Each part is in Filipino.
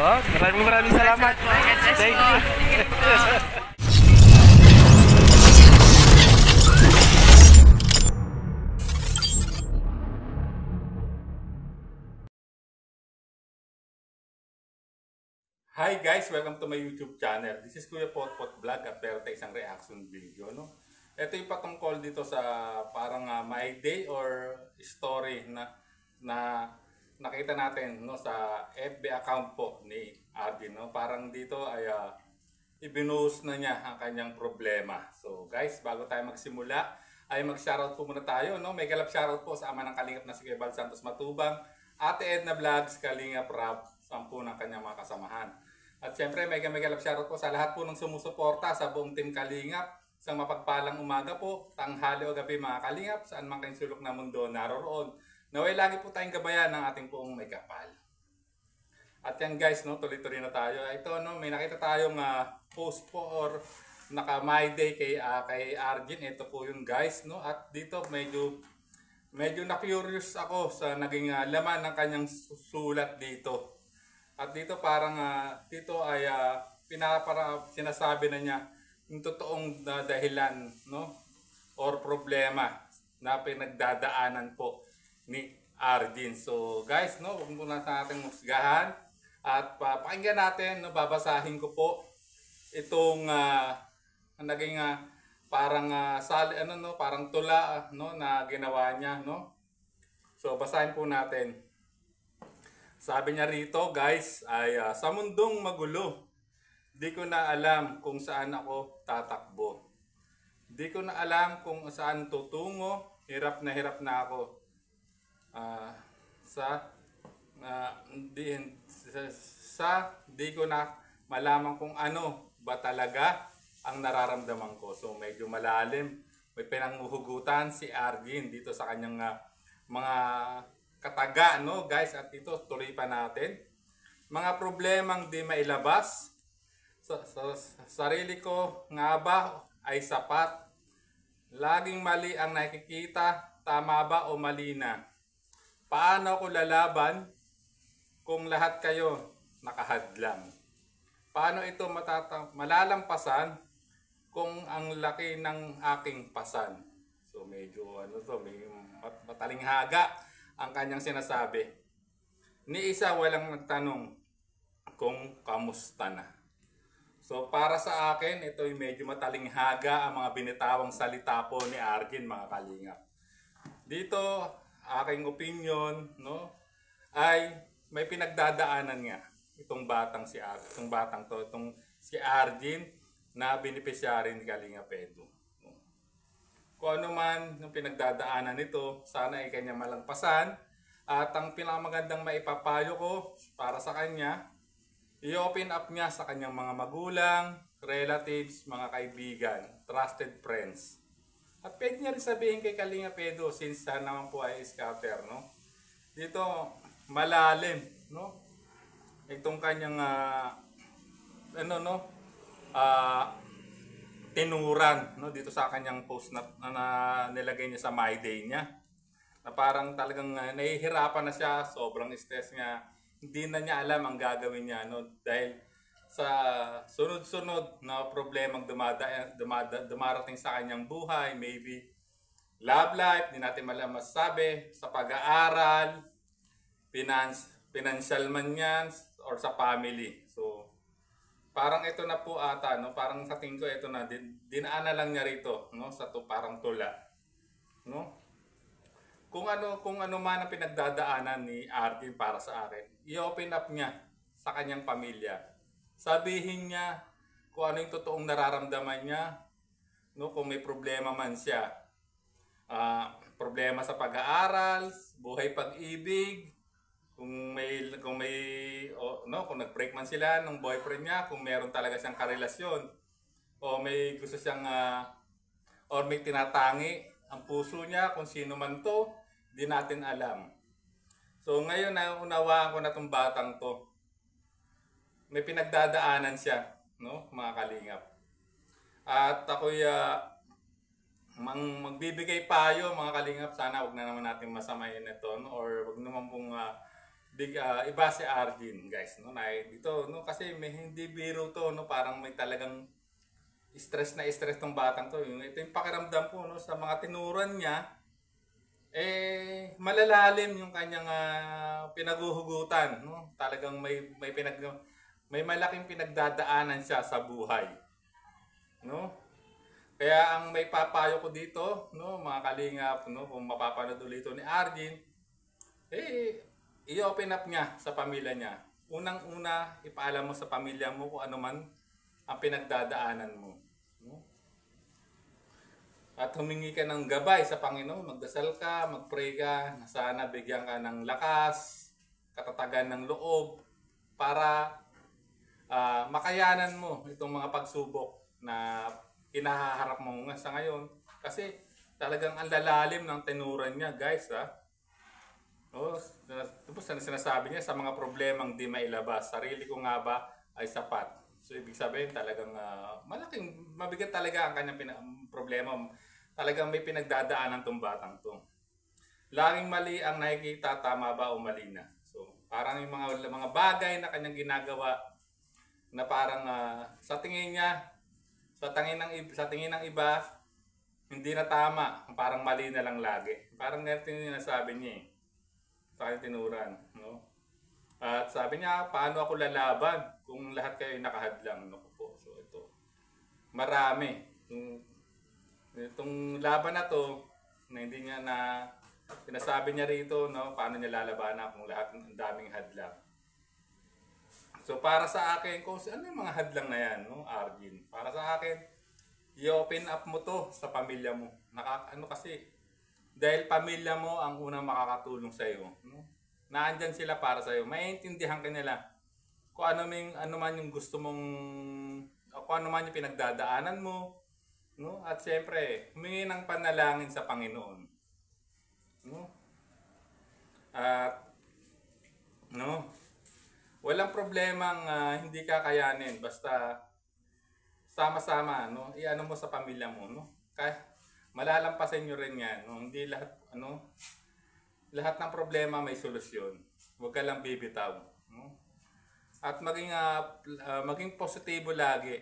Yun, maraming salamat. Thank you. Hi guys! Welcome to my YouTube channel. This is Kuya Potpot Vlog at pero isang reaction video. No? Ito yung patungkol dito sa parang my day or story na nakita natin no, sa FB account po ni Arvin. No? Parang dito ay ibinuhos na niya ang kanyang problema. So guys, bago tayo magsimula ay mag-shoutout po muna tayo. No? May galap shoutout po sa ama ng Kalingap na si Kuya Bal Santos Matubang, Ate Edna Vlogs, Kalingap Rap, 10 ng kanyang mga kasamahan. At syempre, mega love shoutout po sa lahat po ng sumusuporta sa buong Team Kalingap. Sa mapagpalang umaga po, tanghali o gabi mga Kalingap, saan man kayong sulok na mundo naroroon. Naway lagi po tayong gabayan ng ating poong may kapal. At yan guys, no, tuloy-tuloy na tayo. Ito, no, may nakita tayong post po or naka my day kay Arjun. Ito po yun guys, no. At dito medyo na-curious ako sa naging laman ng kanyang sulat dito. At dito parang dito ay sinasabi na niya yung totoong dahilan no or problema na pinagdadaanan po ni Arjun. So guys, no, huwag muna natin musgahan at pakinggan natin, no, babasahin ko po itong naging parang parang tula no na ginawa niya, no. So basahin po natin. Sabi niya rito guys ay sa mundong magulo, di ko na alam kung saan ako tatakbo. Di ko na alam kung saan tutungo, hirap na ako. Di ko na malaman kung ano ba talaga ang nararamdaman ko. So medyo malalim, may pinanghuhugutan si Arjun dito sa kanyang mga kataga, no guys. At ito tuloy pa natin. Mga problemang di mailabas sa sarili ko nga ba ay sapat? Laging mali ang nakikita, tama ba o mali na? Paano ko lalaban kung lahat kayo nakahadlang? Paano ito malalampasan kung ang laki ng aking pasan? So medyo may matalinghaga ang kanyang sinasabi. Ni isa walang nagtanong kung kamusta na. So para sa akin, ito ay medyo matalinghaga ang mga binitawang salita po ni Arjun, mga Kalingap. Dito, aking opinion, no, ay may pinagdadaanan nga itong si Arjun na beneficiary ni Kalingap Edu. Kung ano man yung pinagdadaanan nito, sana ay kanya malampasan. At ang pinakamagandang maipapayo ko para sa kanya, i-open up niya sa kanyang mga magulang, relatives, mga kaibigan, trusted friends. At pwede niya rin sabihin kay Kalingap Edu, since naman po ay scatter, no? Dito, malalim, no? Itong kanyang, tinuran no dito sa kanyang post na nilagay niya sa my day niya, na parang talagang nahihirapan na siya, sobrang stress niya, hindi na niya alam ang gagawin niya, no, dahil sa sunod-sunod na problemang dumarating sa kanyang buhay. Maybe love life, di natin masabi, sa pag-aaral, financial man yan, or sa family. So parang ito na po ata, no? Parang sa tingin ko ito na dinaan na lang niya rito, no? Sa parang tula, no? Kung ano man ang pinagdadaanan ni Arjun para sa akin, i-open up niya sa kanyang pamilya. Sabihin niya kung ano yung totoong nararamdaman niya, no? Kung may problema man siya. Problema sa pag-aaral, buhay pag-ibig, kung nag-break man sila ng boyfriend niya, kung meron talaga siyang karelasyon, o may gusto siyang or may tinatangi ang puso niya, kung sino man to, di natin alam. So ngayon naunawaan ko na tong batang to. May pinagdadaanan siya, no, mga Kalingap. At ako'y magbibigay payo, mga Kalingap, sana wag na naman natin masamayin ito, no? Or wag naman pong iba si Arjun, guys, no? Na dito, no, kasi may hindi biro to, no, parang may talagang stress tong batang to. Ito yung pakiramdam ko, no, sa mga tinuran niya, malalalim yung kanyang pinaguhugutan, no? Talagang may malaking pinagdadaanan siya sa buhay, no? Kaya ang may papayo ko dito, no, mga kalingap, no, kung mapapanood ulit ito ni Arjun, i-open up niya sa pamilya niya. Unang-una, ipaalam mo sa pamilya mo kung ano man ang pinagdadaanan mo, no? At humingi ka ng gabay sa Panginoon, magdasal ka, magpray ka, na sana bigyan ka ng lakas, katatagan ng loob, para makayanan mo itong mga pagsubok na kinaharap mo sa ngayon. Kasi talagang ang lalalim ng tenuran niya, guys, ha. Oh, tapos sinasabi niya sa mga problemang di mailabas, sarili ko nga ba ay sapat. So ibig sabihin talagang mabigat talaga ang kanyang problema. Talagang may pinagdadaanan tong batang to. Laging mali ang nakikita, tama ba o mali na. So parang yung mga bagay na kanyang ginagawa na parang sa tingin niya, sa tingin ng iba, hindi na tama, parang mali na lang lagi. Parang ganito yung nasabi niya sa kanyang tinuran, no? At sabi niya, paano ako lalaban kung lahat kayo nakahadlang? No po. So ito, marami. Itong laban na to, na hindi niya na sinasabi niya rito, no, paano niya lalabanan kung lahat ng daming hadlang. So para sa akin, kung ano yung mga hadlang na yan, no, Arjun? Para sa akin, i-open up mo to sa pamilya mo. Kasi, dahil pamilya mo ang unang makakatulong sa iyo, no? Naandyan sila para sa iyo. Maiintindihan ka nila kung ano man yung gusto mong, kung ano man yung pinagdadaanan mo, no? At siyempre, humingi ng panalangin sa Panginoon, no? At no, walang problemang hindi kakayanin, basta sama-sama, no? Iano mo sa pamilya mo, no? Kaya malalampasan nyo rin yan, no? Hindi lahat ng problema may solusyon. Huwag ka lang bibitaw, no? At maging positibo lagi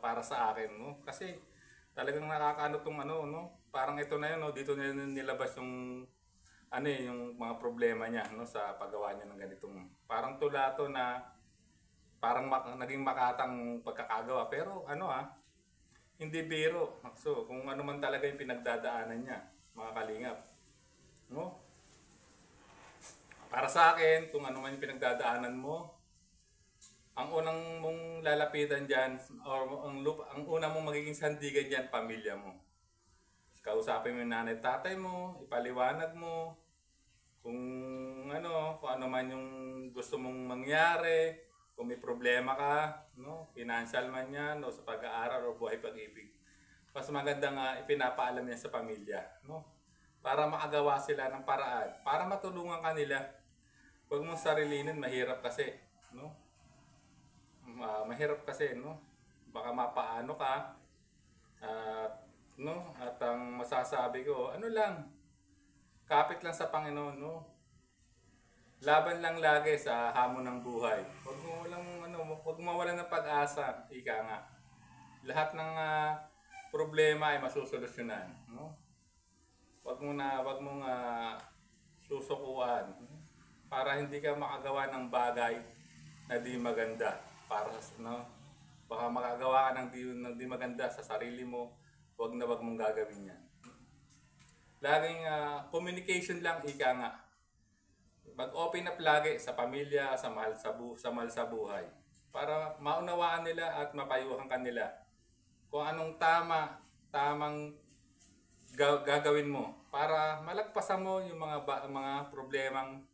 para sa akin, no? Kasi talagang nakakaano tong no? Parang ito na yun, no? Dito na nilabas yung yung mga problema niya, no, sa paggawa niya ng ganitong parang tulato na parang naging makatang pagkakagawa, pero hindi biro. So kung ano man talaga yung pinagdadaanan niya, mga kalingap, no? Para sa akin, kung ano man yung pinagdadaanan mo, ang unang mong lalapitan diyan, or ang unang mong magiging sandigan diyan, pamilya mo. Kausapin mo yung nanay, tatay mo, ipaliwanag mo kung ano man yung gusto mong mangyari, kung may problema ka, no, financial man yan, o sa pag-aaral o buhay pag-ibig. Mas maganda nga ipinapaalam yan sa pamilya, no, para makagawa sila ng paraan, para matulungan ka nila. Huwag mong sarilinin, mahirap kasi, no, mahirap kasi, no, baka mapaano ka, no, at ang masasabi ko, kapit lang sa Panginoon, no? Laban lang lagi sa hamon ng buhay. Huwag mawalan ng pag-asa, ika nga. Lahat ng problema ay masusolusyonan, no? Huwag mong susukuan para hindi ka makagawa ng bagay na di maganda baka makagawa ka ng di maganda sa sarili mo. Huwag mong gagawin yan. Laging communication lang, ika nga. Mag-open up lagi sa pamilya, sa mahal sa buhay, para maunawaan nila at mapayuhan kanila kung anong tamang gagawin mo para malagpasan mo yung mga problemang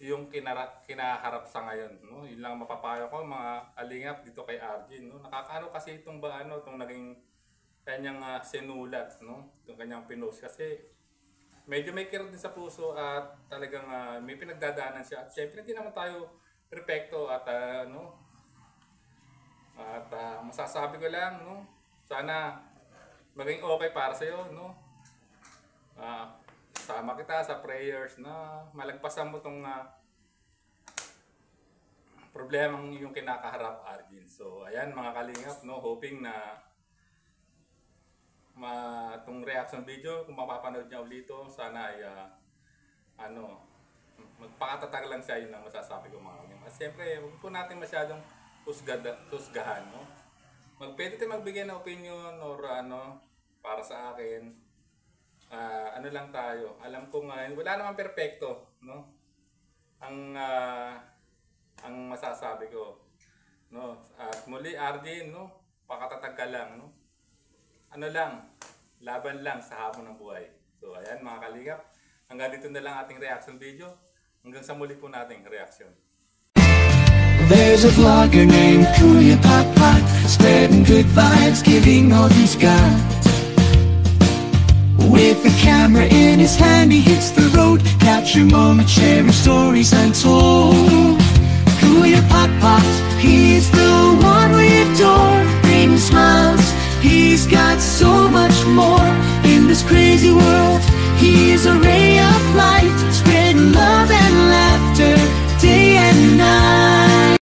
yung kinaharap sa ngayon, no? Yun lang mapapayo ko, mga kalingap, dito kay Arjun, no? Nakakaano kasi itong naging kanyang sinulat, no? Itong kanyang pinost, kasi medyo may kirot din sa puso at talagang may pinagdadaanan siya. At syempre hindi naman tayo perfecto at masasabi ko lang, no, sana maging okay para sa iyo, no. Sama kita sa prayers na malagpasan mo tong problemang yung kinakaharap, Arjun. So, ayan mga kalingap, no, hoping na itong reaction video, kung mapapanood niya ulit ito, sana ay magpakatatag lang siya, yun ang masasabi ko mga kalingap. At siyempre, huwag po natin masyadong husgahan, no? Pwede tayo magbigay ng opinion or para sa akin. Ano lang tayo, alam kong wala naman perpekto, no? Ang masasabi ko, no? At muli, Arjun, no? Pakatatag ka lang, no? Laban lang sa hamon ng buhay. So ayan mga kalingap, hanggang dito na lang ating reaction video. Hanggang sa muli po nating reaction. There's a vlogger named Kuya Pot, spreading good vibes, giving all he's got. With the camera in his hand, he hits the road, capture moments, sharing stories untold. Kuya Pot, he's the one we adore, bring smiles, he's got so much more. In this crazy world, he is a